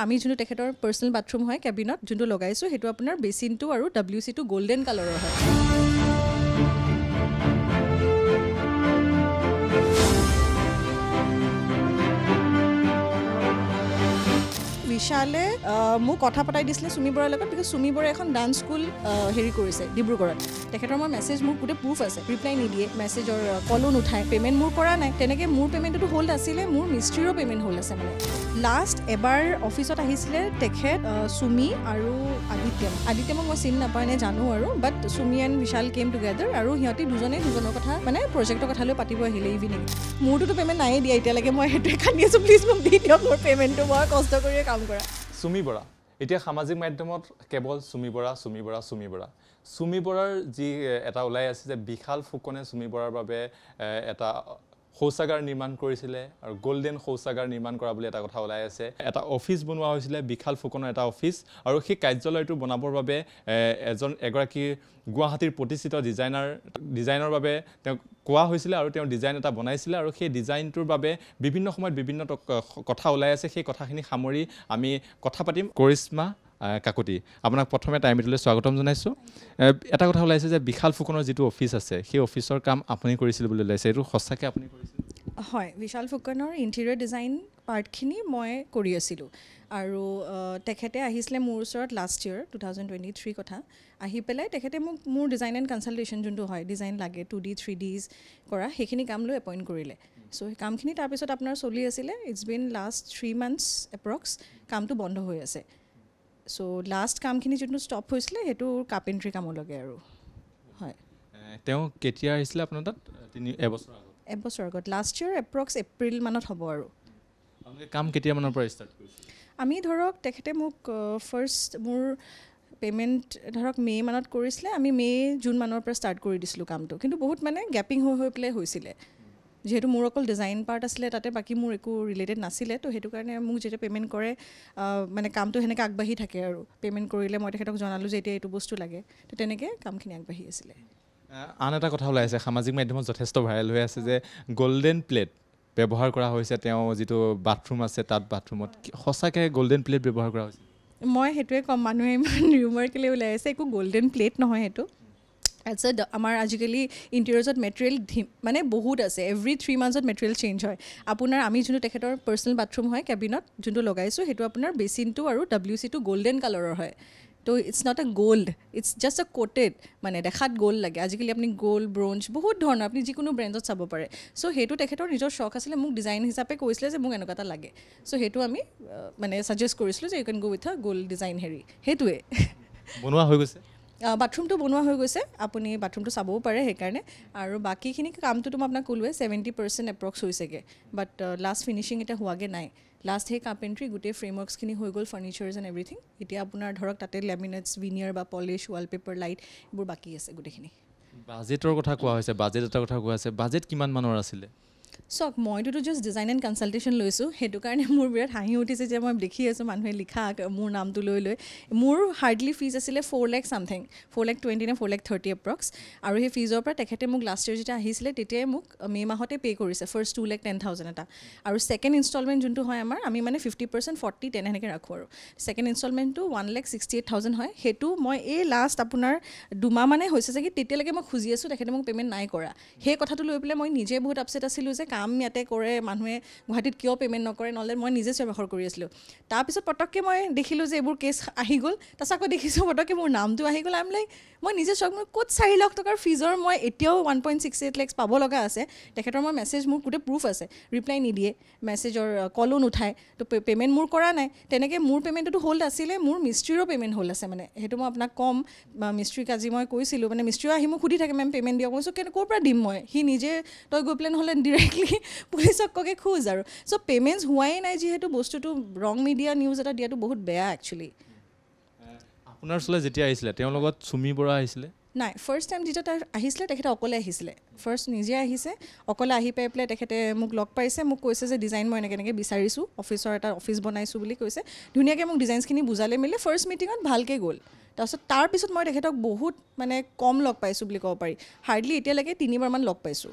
আমি যোনটো তেখেতৰ পাৰ্চনেল বাথৰুম হয় কেবিনত যোনটো লগাইছোঁ সেইটো আপোনাৰ বেচিনটো আৰু WC-টো গোল্ডেন কালাৰৰ হয় বিশালে মোক কথা পতাই দিছিলে সুমি বৰাৰ লগত বিকজ সুমি বৰাই এখন ডান্স স্কুল হেৰি কৰিছে ডিব্ৰুগড়ত তেখেতৰ মই মেছেজ মোৰ গোটেই প্ৰুফ আছে ৰিপ্লাই নিদিয়ে মেছেজৰ কলো নুঠায় পে'মেণ্ট মোৰ কৰা নাই তেনেকৈ মোৰ পে'মেণ্টটো হোল্ড আছিলে মোৰ মিস্ত্ৰীৰো পে'মেণ্ট হোল্ড আছে মানে লাষ্ট এবাৰ অফিচত আহিছিলে তেখেত সুমি আৰু আদিত্যমক মই চিনি নাপাওঁ নে জানো আৰু but Sumi and Vishal came together আৰু সিহঁতি দুজনৰ কথা মানে প্ৰজেক্টৰ কথা লৈ পাতিব আহিলে ইভিনিং মোৰটোতো পে'মেণ্ট নায়ে দিয়া এতিয়ালৈকে মই সেইটোৱে কান্দি আছোঁ প্লিজ মোক দি দিয়ক মোৰ পে'মেণ্টটো মই কষ্ট কৰিয়ে কাম কৰা সুমি বৰা এতিয়া সামাজিক মাধ্যমত কেৱল সুমি বৰাৰ যি এটা ওলাই আছে যে বিশাল ফুকনে সুমি বৰাৰ বাবে এটা শৌচাগাৰ নিৰ্মাণ কৰিছিলে আৰু গোল্ডেন শৌচাগাৰ নিৰ্মাণ কৰা বুলি এটা কথা ওলাই আছে এটা অফিচ বনোৱা হৈছিলে বিশাল ফুকনৰ এটা অফিচ আৰু সেই কাৰ্যালয়টো বনাবৰ বাবে এগৰাকী গুৱাহাটীৰ প্ৰতিষ্ঠিত ডিজাইনৰ বাবে তেওঁ কোৱা হৈছিলে আৰু তেওঁ ডিজাইন এটা বনাইছিলে আৰু সেই ডিজাইনটোৰ বাবে বিভিন্ন সময়ত বিভিন্ন কথা ওলাই আছে সেই কথাখিনি সামৰি আমি কথা পাতিম কৰিশ্মা কাকতি আপোনাক প্ৰথমে টাইমটোলৈ স্বাগতম জনাইছোঁ এটা কথা ওলাইছে যে বিশাল ফুকনৰ যিটো অফিচ আছে সেই অফিচৰ কাম আপুনি কৰিছিল বুলি ওলাইছে এইটো সঁচাকৈ আপুনি কৰিছিল হয় বিশাল ফুকনৰ ইণ্টেৰিয়ৰ ডিজাইন পাৰ্টখিনি মই কৰি আছিলোঁ আৰু তেখেতে আহিছিলে মোৰ ওচৰত লাষ্ট ইয়েৰ 2023 কথা আহি পেলাই তেখেতে মোক মোৰ ডিজাইন এণ্ড কনচালটেশ্যন যোনটো হয় ডিজাইন লাগে 2D 3Ds কৰা সেইখিনি কাম লৈ এপইণ্ট কৰিলে চ' সেই কামখিনি তাৰপিছত আপোনাৰ চলি আছিলে it's been last 3 months approx কামটো বন্ধ হৈ আছে চ' লাষ্ট কামখিনি যোনটো ষ্টপ হৈছিলে সেইটো কাৰ্পেণ্ট্ৰি কামলৈকে আৰু হয় তেওঁ কেতিয়া আহিছিলে আপোনাৰ তাত এবছৰ আগত লাষ্ট ইয়েৰ এপ্ৰক্স এপ্ৰিল মানত হ'ব আৰু কাম কেতিয়ামানৰ পৰা ষ্টাৰ্ট কৰিছিল আমি ধৰক তেখেতে মোক ফাৰ্ষ্ট মোৰ পে'মেণ্ট ধৰক মে' মানত কৰিছিলে আমি জুন মানৰ পৰা ষ্টাৰ্ট কৰি দিছিলোঁ কামটো কিন্তু বহুত মানে গেপিং হৈ পেলাই হৈছিলে যিহেতু মোৰ অকল ডিজাইন পাৰ্ট আছিলে তাতে বাকী মোৰ একো ৰিলেটেড নাছিলে তো সেইটো কাৰণে মোক যেতিয়া পে'মেণ্ট কৰে মানে কামটো সেনেকৈ আগবাঢ়ি থাকে আৰু পে'মেণ্ট কৰিলে মই তেখেতক জনালোঁ যে এতিয়া এইটো বস্তু লাগে তো তেনেকৈ কামখিনি আগবাঢ়ি আছিলে আন এটা কথা ওলাই আছে সামাজিক মাধ্যমত যথেষ্ট ভাইৰেল হৈ আছে যে গল্ডেন প্লেট ব্যৱহাৰ কৰা হৈছে তেওঁ যিটো বাথৰুম আছে তাত বাথৰুমত সঁচাকৈ গল্ডেন প্লেট ব্যৱহাৰ কৰা হৈছে মই সেইটোৱে ক'ম মানুহে ইমান ৰিউমাৰ কেলৈ ওলাই আছে একো গল্ডেন প্লেট নহয় সেইটো আমাৰ আজিকালি ইণ্টেৰিয়ৰ্ছত মেটেৰিয়েল মানে বহুত আছে এভৰি 3 monthsত মেটেৰিয়েল চেঞ্জ হয় আপোনাৰ আমি যোনটো তেখেতৰ পাৰ্চনেল বাথৰুম হয় কেবিনত যোনটো লগাইছোঁ সেইটো আপোনাৰ বেচিনটো আৰু WC-টো গোল্ডেন কালাৰৰ হয় তো it's not a gold it's just a coated মানে দেখাত গ'ল্ড লাগে আজিকালি আপুনি গ'ল্ড ব্ৰঞ্জ বহুত ধৰণৰ আপুনি যিকোনো ব্ৰেণ্ডত চাব পাৰে চ' সেইটো তেখেতৰ নিজৰ চখ আছিলে মোক ডিজাইন হিচাপে কৈছিলে যে মোক এনেকুৱা এটা লাগে চ' সেইটো আমি মানে ছাজেষ্ট কৰিছিলোঁ যে ইউ কেন গ' উইথ আ গ'ল্ড ডিজাইন হেৰি সেইটোৱে বনোৱা হৈ গৈছে বাথৰুমটো বনোৱা হৈ গৈছে আপুনি বাথৰুমটো চাবও পাৰে সেইকাৰণে আৰু বাকীখিনি কামটোতো মই আপোনাক ক'লোৱে 70% এপ্ৰক্স হৈছেগৈ বাট লাষ্ট ফিনিচিং এতিয়া হোৱাগৈ নাই লাষ্ট সেই কাৰ্পেণ্ট্ৰি গোটেই ফ্ৰেমৱৰ্কছখিনি হৈ গ'ল ফাৰ্নিচাৰ্ছ এণ্ড এভৰিথিং এতিয়া আপোনাৰ ধৰক তাতে লেমিনেটছ ভিনিয়াৰ বা পলিছ ৱালপেপাৰ লাইট এইবোৰ বাকী আছে গোটেইখিনি বাজেটৰ কথা কোৱা হৈছে বাজেট এটা কথা কোৱা হৈছে বাজেট কিমান মানৰ আছিলে চাওক মইতো জাষ্ট ডিজাইন এণ্ড কনচালটেশ্যন লৈছোঁ সেইটো কাৰণে মোৰ বিৰাট হাঁহি উঠিছে যে মই দেখি আছোঁ মানুহে লিখা মোৰ নামটো লৈ মোৰ হাৰ্ডলি ফিজ আছিলে 4 lakh something 4 lakh 20 নে 4 lakh 30 এপ্ৰক্স আৰু সেই ফিজৰ পৰা তেখেতে মোক লাষ্ট ইয়েৰ যেতিয়া আহিছিলে তেতিয়াই মোক মে' মাহতে পে' কৰিছে ফাৰ্ষ্ট 2 lakh 10,000 এটা আৰু ছেকেণ্ড ইনষ্টলমেণ্ট যোনটো হয় আমাৰ আমি মানে 50% 40 10 সেনেকৈ ৰাখোঁ আৰু ছেকেণ্ড ইনষ্টলমেণ্টটো 1,68,000 হয় সেইটো মই এই লাষ্ট আপোনাৰ 2 মাহ মানে হৈছে চাগে তেতিয়ালৈকে মই খুজি আছোঁ তেখেতে মোক পে'মেণ্ট নাই কৰা সেই কথাটো লৈ পেলাই মই নিজে বহুত আপছেট আছিলোঁ যে কাম ইয়াতে কৰে মানুহে গুৱাহাটীত কিয় পে'মেণ্ট নকৰে নহ'লে মই নিজে স্বীকাৰ কৰি আছিলোঁ তাৰপিছত পটককৈ মই দেখিলোঁ যে এইবোৰ কেছ আহি গ'ল তাৰপিছত আকৌ দেখিছোঁ পটককৈ মোৰ নামটো আহি গ'ল লাইক মই নিজে চক মই ক'ত 4 লাখ টকাৰ ফিজৰ মই এতিয়াও 1.68 lakhs পাব লগা আছে তেখেতৰ মই মেছেজ মোৰ গোটেই প্ৰুফ আছে ৰিপ্লাই নিদিয়ে মেছেজৰ কলো নুঠায় তো পে'মেণ্ট মোৰ কৰা নাই তেনেকৈ মোৰ পে'মেণ্টটো হোল্ড আছিলে মোৰ মিস্ত্ৰীৰো পে'মেণ্ট হোল্ড আছে মানে সেইটো মই আপোনাক ক'ম মিস্ত্ৰীক আজি মই কৈছিলোঁ মানে মিস্ত্ৰীও আহি মোক সুধি থাকে মেম পে'মেণ্ট দিয়ক মই ক'ৰ পৰা দিম মই সি নিজে তই গৈ পেলাই নহ'লে ডিৰেক্টলি পুলিচক ককে খোজ আৰু চ' পে'মেণ্টছ হোৱাই নাই যিহেতু বস্তুটো ৰং মিডিয়া নিউজ এটা দিয়াটো বহুত বেয়া একচুৱেলি আপোনাৰ ওচৰলৈ যেতিয়া আহিছিলে তেওঁৰ লগত সুমি বৰা আহিছিলে নাই ফাৰ্ষ্ট টাইম যেতিয়া তাৰ আহিছিলে তেখেতে অকলে আহিছিলে ফাৰ্ষ্ট নিজে আহিছে অকলে আহি পাই পেলাই তেখেতে মোক লগ পাইছে মোক কৈছে যে ডিজাইন মই এনেকৈ বিচাৰিছোঁ অফিচৰ এটা অফিচ বনাইছোঁ বুলি কৈছে ধুনীয়াকৈ মোক ডিজাইনছখিনি বুজালে মেলি ফাৰ্ষ্ট মিটিঙত ভালকৈ গ'ল তাৰপিছত মই তেখেতক বহুত মানে কম লগ পাইছোঁ বুলি ক'ব পাৰি হাৰ্ডলি এতিয়ালৈকে 3 বাৰমান লগ পাইছোঁ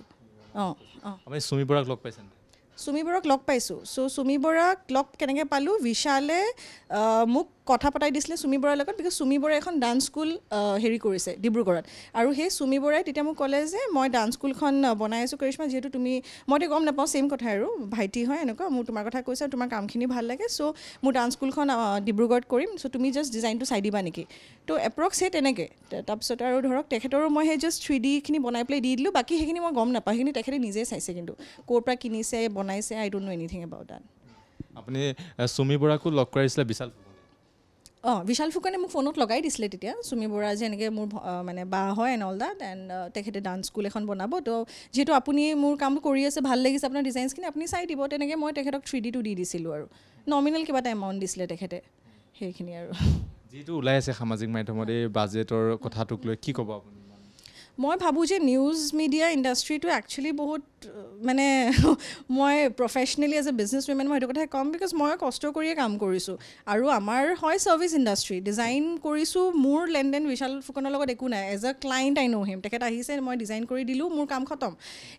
আপুনি সুমি বৰাক লগ পাইছে সুমি বৰাক লগ পাইছোঁ চ' সুমি বৰাক লগ কেনেকৈ পালোঁ বিশালে মোক কথা পতাই দিছিলে সুমি বৰাৰ লগত বিকজ সুমি বৰাই এখন ডান্স স্কুল হেৰি কৰিছে ডিব্ৰুগড়ত আৰু সেই সুমি বৰাই তেতিয়া মোক ক'লে যে মই ডান্স স্কুলখন বনাই আছোঁ কৰিশ্মা যিহেতু তুমি মইতো গম নাপাওঁ ছেইম কথা আৰু ভাইটি হয় এনেকুৱা মোৰ তোমাৰ কথা কৈছে আৰু তোমাৰ কামখিনি ভাল লাগে চ' মোৰ ডান্স স্কুলখন ডিব্ৰুগড়ত কৰিম চ' তুমি জাষ্ট ডিজাইনটো চাই দিবা নেকি তো এপ্ৰক্স সেই তেনেকৈ তাৰপিছত আৰু ধৰক তেখেতৰো মই সেই জাষ্ট 3Dখিনি বনাই পেলাই দি দিলোঁ বাকী সেইখিনি মই গম নাপাওঁ সেইখিনি তেখেতে নিজেই চাইছে কিন্তু ক'ৰ পৰা কিনিছে বনাইছে I don't know' anything about that আপুনি সুমি বৰাকো লগ কৰাইছিলে বিশাল বিশাল ফুকনে মোক ফোনত লগাই দিছিলে তেতিয়া সুমি বৰা যে এনেকৈ মোৰ মানে বা হয় এণ্ড অল দেট এণ্ড তেখেতে ডান্স স্কুল এখন বনাব তো যিহেতু আপুনি মোৰ কাম কৰি আছে ভাল লাগিছে আপোনাৰ ডিজাইনছখিনি আপুনি চাই দিব তেনেকৈ মই তেখেতক 3Dটো দি দিছিলোঁ আৰু নমিনেল কিবা এটা এমাউণ্ট দিছিলে তেখেতে সেইখিনি আৰু যিটো ওলাই আছে সামাজিক মাধ্যমত এই বাজেটৰ কথাটোক লৈ কি ক'ব আপুনি মই ভাবোঁ যে নিউজ মিডিয়া ইণ্ডাষ্ট্ৰিটো একচুৱেলি বহুত মানে মই professionally as a business women মই সেইটো কথাই ক'ম বিকজ মই কষ্ট কৰিয়ে কাম কৰিছোঁ আৰু আমাৰ হয় ছাৰ্ভিচ ইণ্ডাষ্ট্ৰি ডিজাইন কৰিছোঁ মোৰ লেনদেন বিশাল ফুকনৰ লগত একো নাই এজ এ ক্লাইণ্ট আই ন' হিম তেখেত আহিছে মই ডিজাইন কৰি দিলোঁ মোৰ কাম খতম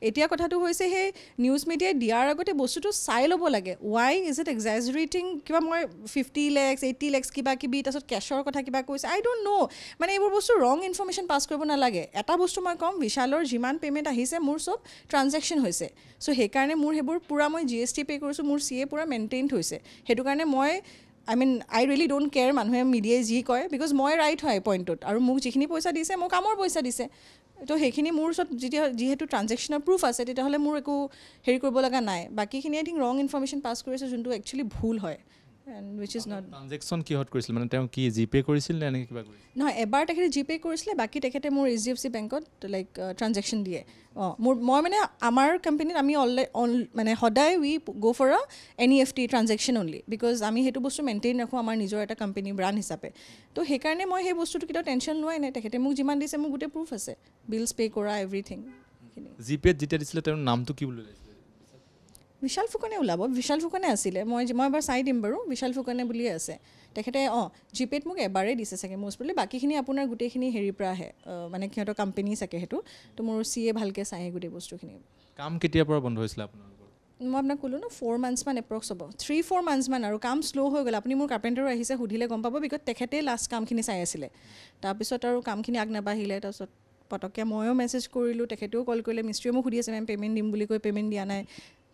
এতিয়া কথাটো হৈছে সেই নিউজ মিডিয়াই দিয়াৰ আগতে বস্তুটো চাই ল'ব লাগে ৱাই ইজ ইট এক্সাজাৰেটিং কিবা মই 50 lakhs 80 lakhs কিবা কিবি তাৰপিছত কেছৰ কথা কিবা কৈছে আই ডোণ্ট ন' মানে এইবোৰ বস্তু ৰং ইনফৰমেশ্যন পাছ কৰিব নালাগে এটা বস্তু মই ক'ম বিশালৰ যিমান পে'মেণ্ট আহিছে মোৰ চব ট্ৰানজেকশ্যন হৈছে চ' সেইকাৰণে মোৰ সেইবোৰ পূৰা মই GST পে' কৰিছোঁ মোৰ CA পূৰা মেইনটেইনড হৈছে সেইটো কাৰণে মই I mean I really don't care মানুহে মিডিয়াই যি কয় বিকজ মই ৰাইট হয় পইণ্টটোত আৰু মোক যিখিনি পইচা দিছে মোক কামৰ পইচা দিছে তো সেইখিনি মোৰ ওচৰত যিহেতু ট্ৰানজেকশ্যনৰ প্ৰুফ আছে তেতিয়াহ'লে মোৰ একো হেৰি কৰিব লগা নাই বাকীখিনি আই থিংক ৰং ইনফৰমেশ্যন পাছ কৰিছে যোনটো একচুৱেলি ভুল হয় and wish is not transaction কিহত কৰিছিল মানে তেওঁ কি জিপে' কৰিছিল নে এনেকৈ কিবা কৰিছিল নহয় এবাৰ তেখেতে জিপে' কৰিছিলে বাকী তেখেতে মোৰ HDFC বেংকত লাইক ট্ৰানজেকশ্যন দিয়ে মই মানে আমাৰ কোম্পানীত আমি মানে সদায় we go' for NEFT transaction only because আমি সেইটো বস্তু মেইনটেইন ৰাখোঁ আমাৰ নিজৰ এটা কোম্পানী ব্ৰাণ্ড হিচাপে তো সেইকাৰণে মই সেই বস্তুটো কেতিয়াও টেনশ্যন লোৱাই নাই তেখেতে মোক যিমান দিছে মোক গোটেই প্ৰুফ আছে বিলছ পে' কৰা এভৰিথিং সেইখিনি জিপে'ত যেতিয়া দিছিলে তেওঁৰ নামটো কি বুলি ওলাইছিলে বিশাল ফুকনে ওলাব বিশাল ফুকনে আছিলে মই এবাৰ চাই দিম বাৰু বিশাল ফুকনে বুলিয়ে আছে তেখেতে জিপে'ত মোক এবাৰেই দিছে চাগে মষ্ট প্ৰবলি বাকীখিনি আপোনাৰ গোটেইখিনি হেৰিৰ পৰা আহে মানে সিহঁতৰ কোম্পানী চাগে সেইটো তো মোৰ CA ভালকৈ চাই গোটেই বস্তুখিনি কাম কেতিয়াৰ পৰা বন্ধ হৈছিলে আপোনালোকৰ মই আপোনাক ক'লোঁ ন 4 months মান এপ্ৰক্স হ'ব 3-4 months মান আৰু কাম শ্ল' হৈ গ'ল আপুনি মোৰ কাৰ্পেণ্টাৰো আহিছে সুধিলে গম পাব বিকজ তেখেতেই লাষ্ট কামখিনি চাই আছিলে তাৰপিছত আৰু কামখিনি আগ নাবাঢ়িলে তাৰপিছত পটককৈ ময়ো মেছেজ কৰিলোঁ তেখেতেও কল কৰিলে মিস্ত্ৰীয়ে মোক সুধি আছে মেম পে'মেণ্ট দিম বুলি কৈ পে'মেণ্ট দিয়া নাই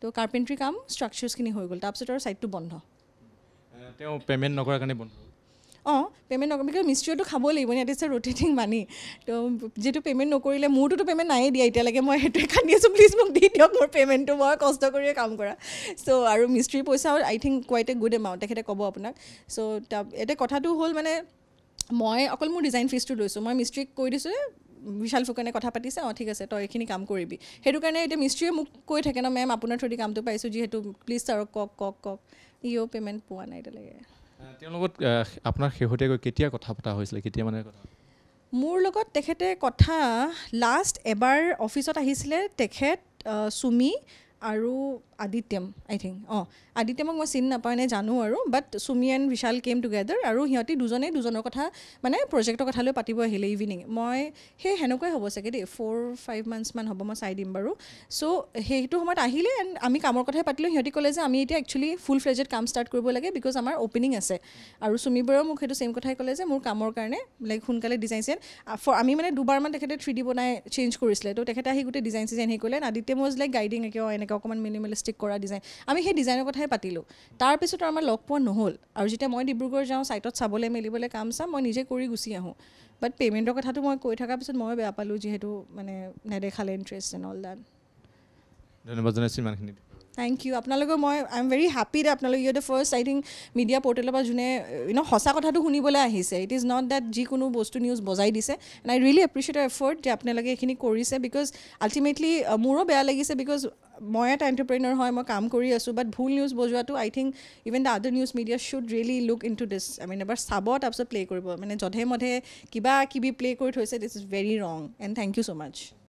তো কাৰ্পেণ্ট্ৰি কাম ষ্ট্ৰাকচাৰ্ছখিনি হৈ গ'ল তাৰপিছত আৰু ছাইটটো বন্ধ তেওঁ পে'মেণ্ট নকৰাৰ কাৰণে বন্ধ পে'মেণ্ট নকৰোঁ বিকজ মিস্ত্ৰীয়েতো খাবই লাগিব ইট ইজ এ ৰোটেটিং মানি তো যিহেতু পে'মেণ্ট নকৰিলে মোৰটোতো পে'মেণ্ট নায়েই দিয়া এতিয়ালৈকে মই সেইটোৱে কান্দি আছোঁ প্লিজ মোক দি দিয়ক মোৰ পে'মেণ্টটো মই কষ্ট কৰিয়ে কাম কৰা চ' আৰু মিস্ত্ৰীৰ পইচাও I think quite a good amount তেখেতে ক'ব আপোনাক চ' এতিয়া কথাটো হ'ল মানে মই অকল মোৰ ডিজাইন ফিজটো লৈছোঁ মই মিস্ত্ৰীক কৈ দিছোঁ বিশাল ফুকনে কথা পাতিছে ঠিক আছে তই এইখিনি কাম কৰিবি সেইটো কাৰণে এতিয়া মিস্ত্ৰীয়ে মোক কৈ থাকে ন মেম আপোনাৰ থ্ৰুদি কামটো পাইছোঁ যিহেতু প্লিজ ছাৰক কওক ইও পে'মেণ্ট পোৱা নাই এতিয়ালৈকে তেওঁৰ লগত আপোনাৰ শেহতীয়াকৈ কেতিয়া কথা পতা হৈছিলে কেতিয়া মানে কথা মোৰ লগত তেখেতে কথা লাষ্ট এবাৰ অফিচত আহিছিলে তেখেত সুমি আৰু আদিত্যম আই থিংক আদিত্যমক মই চিনি নাপাওঁ নে জানো আৰু but Sumi and Vishal came together আৰু সিহঁতি দুজনৰ কথা মানে প্ৰজেক্টৰ কথা লৈ পাতিব আহিলে ইভিনিং মই সেই সেনেকুৱাই হ'ব চাগে দেই 4-5 months মান হ'ব মই চাই দিম বাৰু চ' সেইটো সময়ত আহিলে এণ্ড আমি কামৰ কথাই পাতিলোঁ সিহঁতি ক'লে যে আমি এতিয়া একচুৱেলি ফুল ফ্লেজেড কাম ষ্টাৰ্ট কৰিব লাগে বিকজ আমাৰ অ'পেনিং আছে আৰু সুমি বৰাও মোক সেইটো ছেইম কথাই ক'লে যে মোৰ কামৰ কাৰণে লাইক সোনকালে ডিজাইন চিজাইন আমি মানে দুবাৰমান তেখেতে 3D বনাই চেঞ্জ কৰিছিলে তো তেখেতে আহি গোটেই ডিজাইন চিজাইন হেৰি কৰিলে আদিত্যম ৱাজ লাইক গাইডিং এনেকৈ অকণমান মিনিমেলিষ্টিক কৰা ডিজাইন আমি সেই ডিজাইনৰ কথাই পাতিলোঁ তাৰপিছত আমাৰ লগ পোৱা নহ'ল আৰু যেতিয়া মই ডিব্ৰুগড় যাওঁ ছাইটত চাবলৈ মেলিবলৈ কাম চাম মই নিজে কৰি গুচি আহোঁ বাট পে'মেণ্টৰ কথাটো মই কৈ থকাৰ পিছত ময়ো বেয়া পালোঁ যিহেতু মানে নেদেখালে ইণ্টাৰেষ্ট এণ্ড অল দেট ধন্যবাদ জনাইছোঁ ইমানখিনি থেংক ইউ আপোনালোকৰ মই আই এম ভেৰি হেপী যে আপোনালোক you the first I think media পৰ্টেলৰ পৰা যোনে সঁচা কথাটো শুনিবলৈ আহিছে ইট ইজ নট দেট যিকোনো বস্তু নিউজ বজাই দিছে and I really appreciate effort যে আপোনালোকে এইখিনি কৰিছে বিকজ আল্টিমেটলি মোৰো বেয়া লাগিছে বিকজ মই এটা এণ্টাৰপ্ৰেনাৰ হয় মই কাম কৰি আছোঁ বাট ভুল নিউজ বজোৱাটো I think even the other news media should really look into this I mean এবাৰ চাব তাৰপিছত প্লে' কৰিব মানে যধে মধে কিবা কিবি প্লে' কৰি থৈছে this is very wrong and thank you so' much